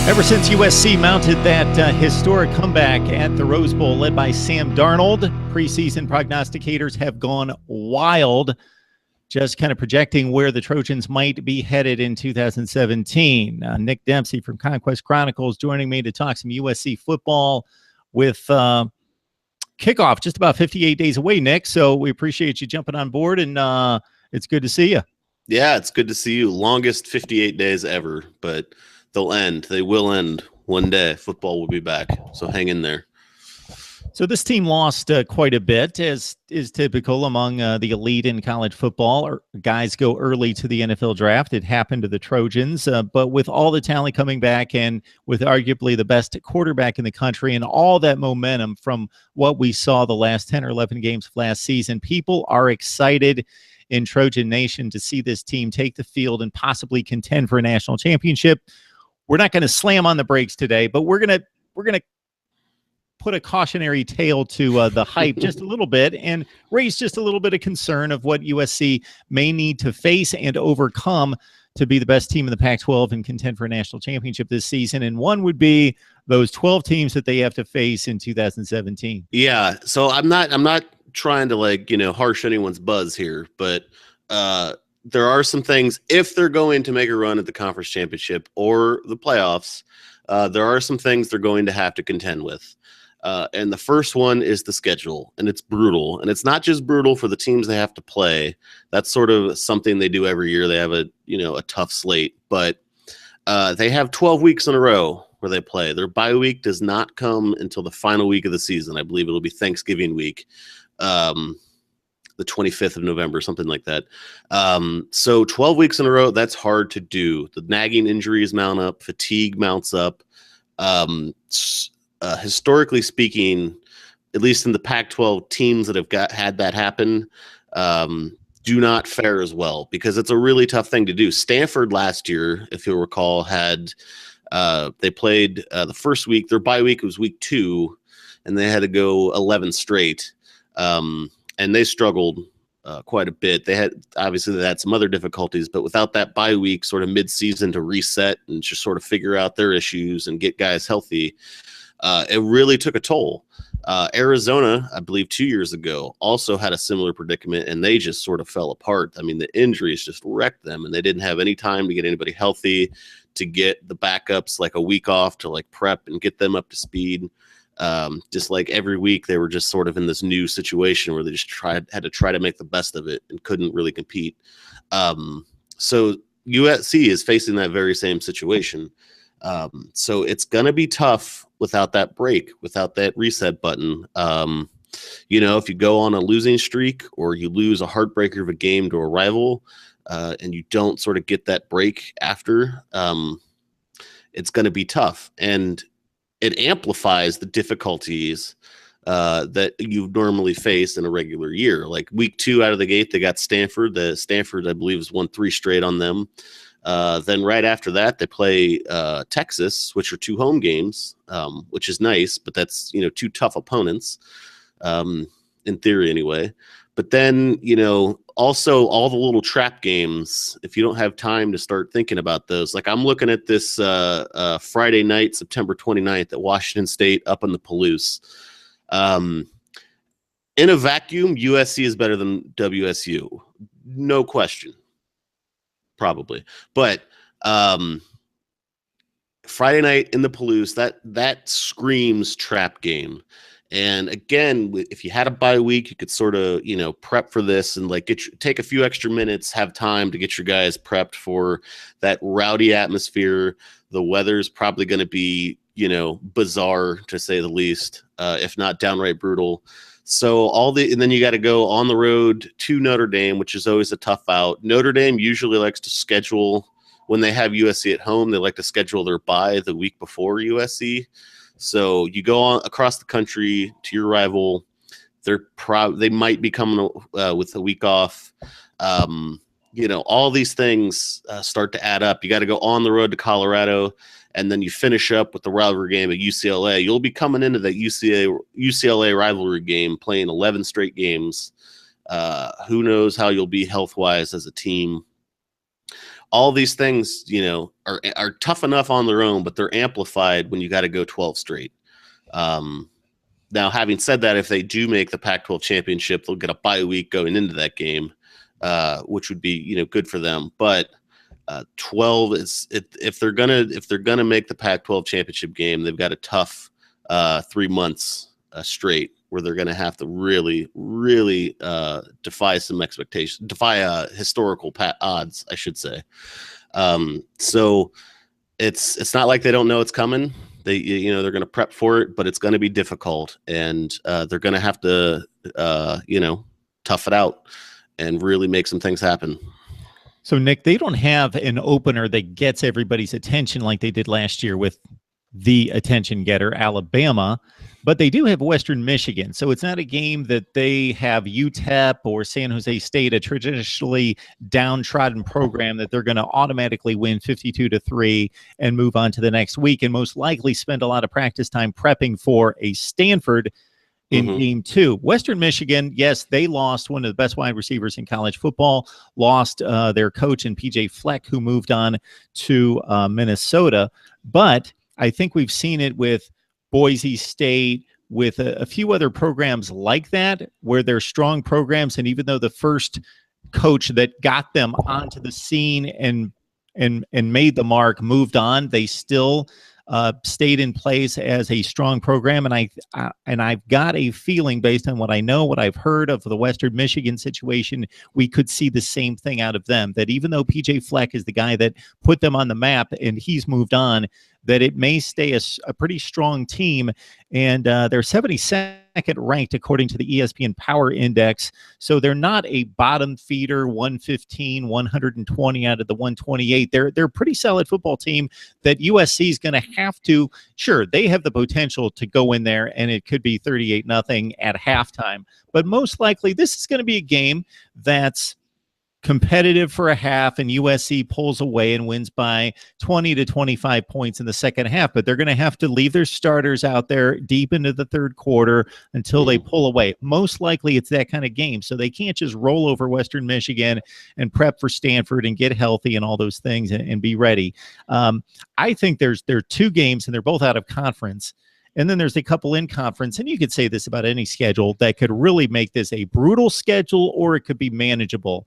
Ever since USC mounted that historic comeback at the Rose Bowl led by Sam Darnold, preseason prognosticators have gone wild, just kind of projecting where the Trojans might be headed in 2017. Nick Dempsey from Conquest Chronicles joining me to talk some USC football with kickoff just about 58 days away, Nick. So we appreciate you jumping on board, and it's good to see you. Yeah, it's good to see you. Longest 58 days ever, but they'll end. They will end one day. Football will be back. So hang in there. So this team lost quite a bit, as is typical among the elite in college football. Or guys go early to the NFL draft. It happened to the Trojans. But with all the talent coming back and with arguably the best quarterback in the country and all that momentum from what we saw the last 10 or 11 games of last season, people are excited in Trojan Nation to see this team take the field and possibly contend for a national championship. We're not going to slam on the brakes today, but we're going to put a cautionary tale to the hype just a little bit and raise just a little bit of concern of what USC may need to face and overcome to be the best team in the Pac-12 and contend for a national championship this season. And one would be those 12 teams that they have to face in 2017. Yeah, so I'm not trying to harsh anyone's buzz here, but there are some things, if they're going to make a run at the conference championship or the playoffs, there are some things they're going to have to contend with. And the first one is the schedule, and it's brutal. And it's not just brutal for the teams they have to play. That's sort of something they do every year. They have a tough slate, but they have 12 weeks in a row where they play. Their bye week does not come until the final week of the season. I believe it'll be Thanksgiving week. The 25th of November, something like that. So 12 weeks in a row, that's hard to do. The nagging injuries mount up, fatigue mounts up. Historically speaking, at least in the Pac-12, teams that have had that happen do not fare as well because it's a really tough thing to do. Stanford last year, if you'll recall, had they played the first week. Their bye week was week 2, and they had to go 11 straight. And they struggled quite a bit. They had some other difficulties, but without that bye week sort of mid-season to reset and just sort of figure out their issues and get guys healthy, it really took a toll. Arizona, I believe 2 years ago, also had a similar predicament, and they just sort of fell apart. I mean, the injuries just wrecked them, and they didn't have any time to get anybody healthy, to get the backups like a week off to prep and get them up to speed. Just like every week they were just sort of in this new situation where they just had to try to make the best of it and couldn't really compete. So USC is facing that very same situation. So it's going to be tough without that break, without that reset button. If you go on a losing streak or you lose a heartbreaker of a game to a rival, and you don't sort of get that break after, it's going to be tough. And it amplifies the difficulties that you normally face in a regular year. Like week 2 out of the gate, they got Stanford. The Stanford, I believe, has won 3 straight on them. Then right after that, they play Texas, which are 2 home games, which is nice, but that's 2 tough opponents, in theory anyway. But then, also all the little trap games, if you don't have time to start thinking about those. Like I'm looking at this Friday night, September 29th at Washington State up in the Palouse. In a vacuum, USC is better than WSU. No question. Probably. But Friday night in the Palouse, that screams trap game. And again, if you had a bye week, you could sort of, prep for this and take a few extra minutes, have time to get your guys prepped for that rowdy atmosphere. The weather's probably going to be, bizarre to say the least, if not downright brutal. So and then you got to go on the road to Notre Dame, which is always a tough out. Notre Dame usually likes to schedule, when they have USC at home, they like to schedule their bye the week before USC. So you go on across the country to your rival. They might be coming with a week off. All these things start to add up. You got to go on the road to Colorado, and then you finish up with the rivalry game at UCLA. You'll be coming into that UCLA rivalry game playing 11 straight games. Who knows how you'll be health-wise as a team. all these things, are tough enough on their own, but they're amplified when you got to go 12 straight. Now, having said that, if they do make the Pac-12 championship, they'll get a bye week going into that game, which would be, good for them. But 12 is if they're gonna make the Pac-12 championship game, they've got a tough 3 months straight where they're gonna have to really, really defy some expectations, defy historical odds, I should say. So it's not like they don't know it's coming. They're going to prep for it, but it's going to be difficult, and they're going to have to, tough it out and really make some things happen. So, Nick, they don't have an opener that gets everybody's attention like they did last year with the attention getter, Alabama, but they do have Western Michigan. So it's not a game that they have UTEP or San Jose State, a traditionally downtrodden program, that they're going to automatically win 52-3 and move on to the next week, and most likely spend a lot of practice time prepping for a Stanford in game 2. Western Michigan, yes, they lost one of the best wide receivers in college football, lost their coach in PJ Fleck, who moved on to Minnesota. But I think we've seen it with Boise State, with a few other programs like that, where they're strong programs. And even though the first coach that got them onto the scene and made the mark moved on, they still stayed in place as a strong program. And I've got a feeling, based on what I know, what I've heard of the Western Michigan situation, we could see the same thing out of them, that even though PJ Fleck is the guy that put them on the map and he's moved on, that it may stay a pretty strong team. And they're 72nd ranked according to the ESPN Power Index. So they're not a bottom feeder, 115, 120 out of the 128. They're a pretty solid football team that USC is going to have to, sure, they have the potential to go in there and it could be 38-0 at halftime. But most likely this is going to be a game that's competitive for a half, and USC pulls away and wins by 20 to 25 points in the second half. But they're going to have to leave their starters out there deep into the third quarter until they pull away. Most likely it's that kind of game. So they can't just roll over Western Michigan and prep for Stanford and get healthy and all those things and be ready. I think there are 2 games, and they're both out of conference. And then there's a couple in conference, and you could say this about any schedule, that could really make this a brutal schedule, or it could be manageable.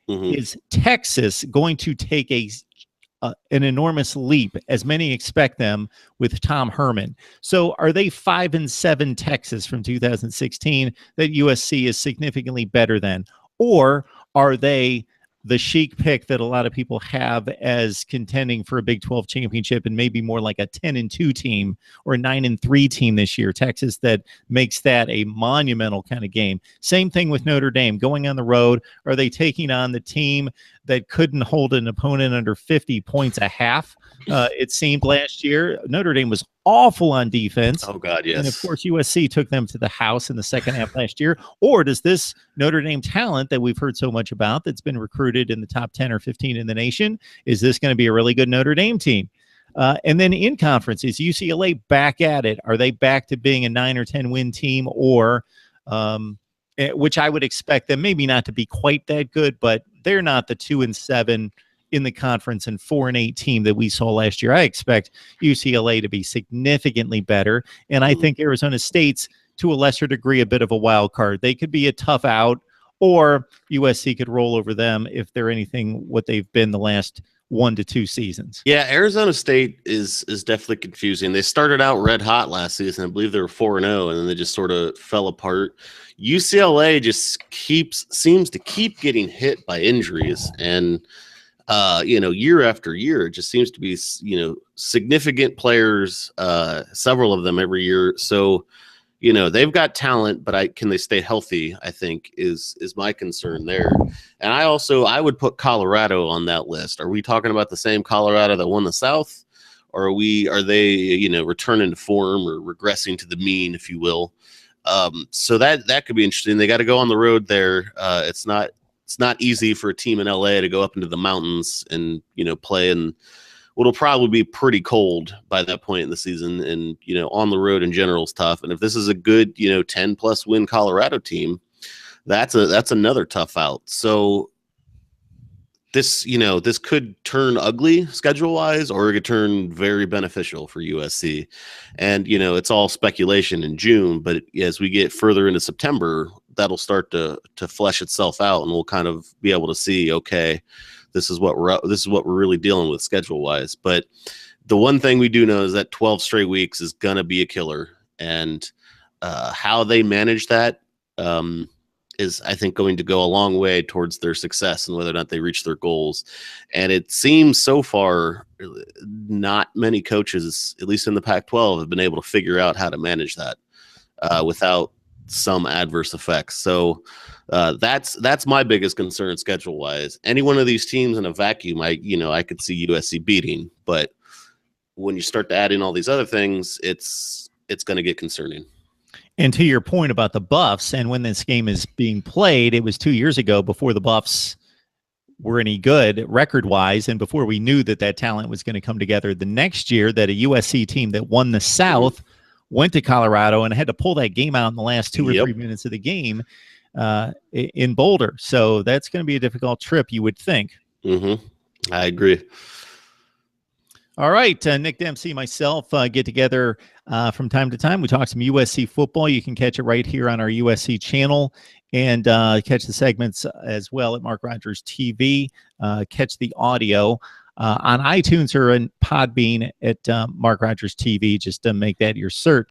Is Texas going to take an enormous leap, as many expect them, with Tom Herman? So are they 5-7 Texas from 2016 that USC is significantly better than? Or are they the chic pick that a lot of people have as contending for a Big 12 championship, and maybe more like a 10-2 team or a 9-3 team this year, Texas, that makes that a monumental kind of game? Same thing with Notre Dame going on the road. Are they taking on the team that couldn't hold an opponent under 50 points a half? It seemed last year Notre Dame was awful on defense. Oh God, yes. And of course USC took them to the house in the second half last year. Or does this Notre Dame talent that we've heard so much about, that's been recruited in the top 10 or 15 in the nation, is this going to be a really good Notre Dame team? And then in conference, is UCLA back at it? Are they back to being a 9 or 10 win team? Or which I would expect them maybe not to be quite that good, but they're not the 2-7 in the conference and 4-8 team that we saw last year. I expect UCLA to be significantly better. And I think Arizona State's, to a lesser degree, a bit of a wild card. They could be a tough out, or USC could roll over them if they're anything what they've been the last 1 to 2 seasons. Yeah, Arizona State is definitely confusing. They started out red hot last season. I believe they were 4-0, and then they just sort of fell apart. UCLA just seems to keep getting hit by injuries, and year after year, it just seems to be, significant players, several of them every year. So, they've got talent, but can they stay healthy, I think is my concern there. And I would put Colorado on that list. Are we talking about the same Colorado that won the South? Or are they, returning to form or regressing to the mean, if you will? So that could be interesting. They got to go on the road there. It's not easy for a team in LA to go up into the mountains and, play in what'll probably be pretty cold by that point in the season. And, on the road in general is tough. And if this is a good, 10+ win Colorado team, that's another tough out. So this, this could turn ugly schedule wise, or it could turn very beneficial for USC. And, it's all speculation in June, but as we get further into September, that'll start to flesh itself out, and we'll kind of be able to see, okay, this is what we're really dealing with schedule wise. But the one thing we do know is that 12 straight weeks is going to be a killer, and how they manage that, is, I think, going to go a long way towards their success and whether or not they reach their goals. And it seems so far not many coaches, at least in the Pac-12, have been able to figure out how to manage that without some adverse effects. So that's my biggest concern schedule wise. Any one of these teams in a vacuum, I could see USC beating, but when you start to add in all these other things, it's going to get concerning. And to your point about the Buffs, and when this game is being played, it was 2 years ago before the Buffs were any good record-wise, and before we knew that talent was going to come together the next year, that a USC team that won the South went to Colorado and had to pull that game out in the last 2 or 3 minutes of the game in Boulder. So that's going to be a difficult trip, you would think. I agree. All right, Nick Dempsey, myself get together from time to time. We talk some USC football. You can catch it right here on our USC channel, and catch the segments as well at MarkRogersTV. Catch the audio on iTunes or in Podbean at MarkRogersTV. Just make that your search.